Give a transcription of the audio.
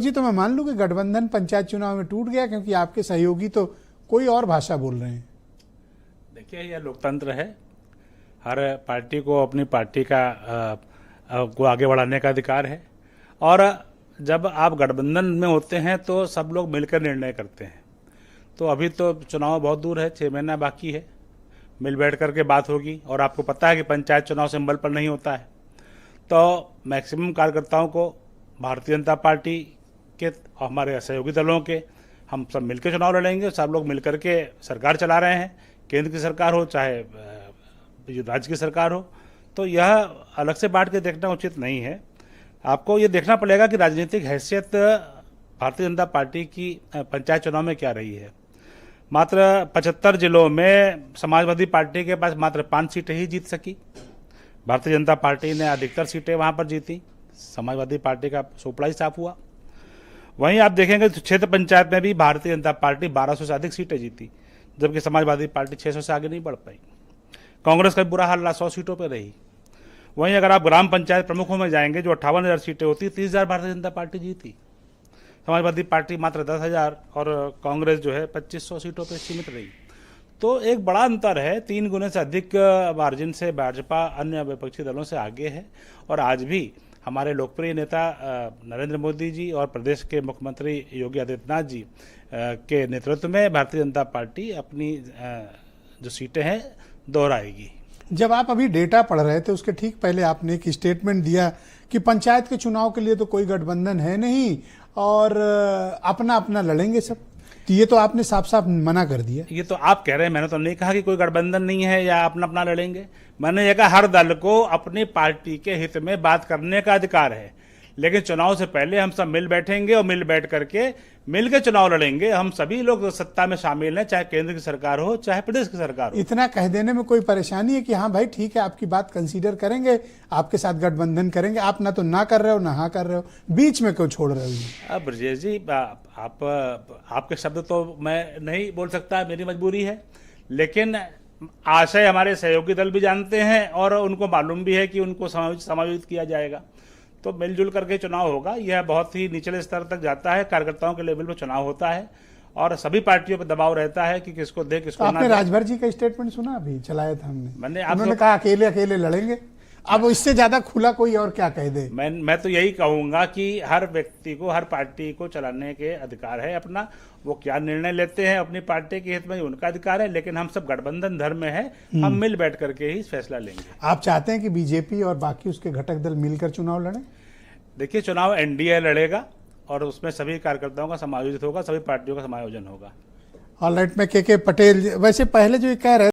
जी, तो मैं मान लूं कि गठबंधन पंचायत चुनाव में टूट गया क्योंकि आपके सहयोगी तो कोई और भाषा बोल रहे हैं। देखिए, यह लोकतंत्र है। हर पार्टी को अपनी पार्टी का को आगे बढ़ाने का अधिकार है। और जब आप गठबंधन में होते हैं तो सब लोग मिलकर निर्णय करते हैं। तो अभी तो चुनाव बहुत दूर है, 6 महीना बाकी है। मिल बैठ करके बात होगी। और आपको पता है कि पंचायत चुनाव सिंबल पर नहीं होता है। तो मैक्सिमम कार्यकर्ताओं को भारतीय जनता पार्टी के और हमारे सहयोगी दलों के हम सब मिलकर चुनाव लड़ेंगे। सब लोग मिलकर के सरकार चला रहे हैं, केंद्र की सरकार हो चाहे राज्य की सरकार हो। तो यह अलग से बांट के देखना उचित नहीं है। आपको ये देखना पड़ेगा कि राजनीतिक हैसियत भारतीय जनता पार्टी की पंचायत चुनाव में क्या रही है। मात्र 75 जिलों में समाजवादी पार्टी के पास मात्र 5 सीटें ही जीत सकी। भारतीय जनता पार्टी ने अधिकतर सीटें वहां पर जीती। समाजवादी पार्टी का सोपड़ा ही साफ हुआ। वहीं आप देखेंगे तो क्षेत्र पंचायत में भी भारतीय जनता पार्टी 1200 से अधिक सीटें जीती, जबकि समाजवादी पार्टी 600 से आगे नहीं बढ़ पाई। कांग्रेस का बुरा हाल 100 सीटों पर रही। वहीं अगर आप ग्राम पंचायत प्रमुखों में जाएंगे, जो 58,000 सीटें होती, 30,000 भारतीय जनता पार्टी जीती। समाजवादी पार्टी मात्र 10,000 और कांग्रेस जो है 2500 सीटों पर सीमित रही। तो एक बड़ा अंतर है। 3 गुने से अधिक मार्जिन से भाजपा अन्य विपक्षी दलों से आगे है। और आज भी हमारे लोकप्रिय नेता नरेंद्र मोदी जी और प्रदेश के मुख्यमंत्री योगी आदित्यनाथ जी के नेतृत्व में भारतीय जनता पार्टी अपनी जो सीटें हैं दोहराएगी। जब आप अभी डेटा पढ़ रहे थे उसके ठीक पहले आपने एक स्टेटमेंट दिया कि पंचायत के चुनाव के लिए तो कोई गठबंधन है नहीं और अपना अपना लड़ेंगे सब। तो ये तो आपने साफ साफ मना कर दिया। ये तो आप कह रहे हैं, मैंने तो नहीं कहा कि कोई गठबंधन नहीं है या अपना अपना लड़ेंगे। मैंने ये कहा हर दल को अपनी पार्टी के हित में बात करने का अधिकार है, लेकिन चुनाव से पहले हम सब मिल बैठेंगे और मिल बैठ करके मिल के चुनाव लड़ेंगे। हम सभी लोग सत्ता में शामिल हैं, चाहे केंद्र की सरकार हो चाहे प्रदेश की सरकार हो। इतना कह देने में कोई परेशानी है कि हाँ भाई ठीक है, आपकी बात कंसीडर करेंगे, आपके साथ गठबंधन करेंगे। आप ना तो ना कर रहे हो ना हाँ कर रहे हो, बीच में क्यों छोड़ रहे हो? अब ब्रजेश जी, आपके शब्द तो मैं नहीं बोल सकता, मेरी मजबूरी है। लेकिन आशय हमारे सहयोगी दल भी जानते हैं और उनको मालूम भी है कि उनको समायोजित किया जाएगा। तो मिलजुल करके चुनाव होगा। यह बहुत ही निचले स्तर तक जाता है, कार्यकर्ताओं के लेवल पर चुनाव होता है और सभी पार्टियों पर दबाव रहता है कि किसको दे किसको ना दे। आपने राजभर जी का स्टेटमेंट सुना? अभी चलाया था हमने, उन्होंने कहा अकेले अकेले लड़ेंगे। अब इससे ज्यादा खुला कोई और क्या कह दे? मैं तो यही कहूंगा कि हर व्यक्ति को, हर पार्टी को चलाने के अधिकार है अपना। वो क्या निर्णय लेते हैं अपनी पार्टी के हित में, उनका अधिकार है। लेकिन हम सब गठबंधन धर्म में है, हम मिल बैठ करके ही फैसला लेंगे। आप चाहते हैं कि बीजेपी और बाकी उसके घटक दल मिलकर चुनाव लड़ें? देखिए, चुनाव एनडीए लड़ेगा और उसमें सभी कार्यकर्ताओं का समायोजित होगा, सभी पार्टियों का समायोजन होगा। ऑलराइट, मैं के पटेल, वैसे पहले जो ये कह रहे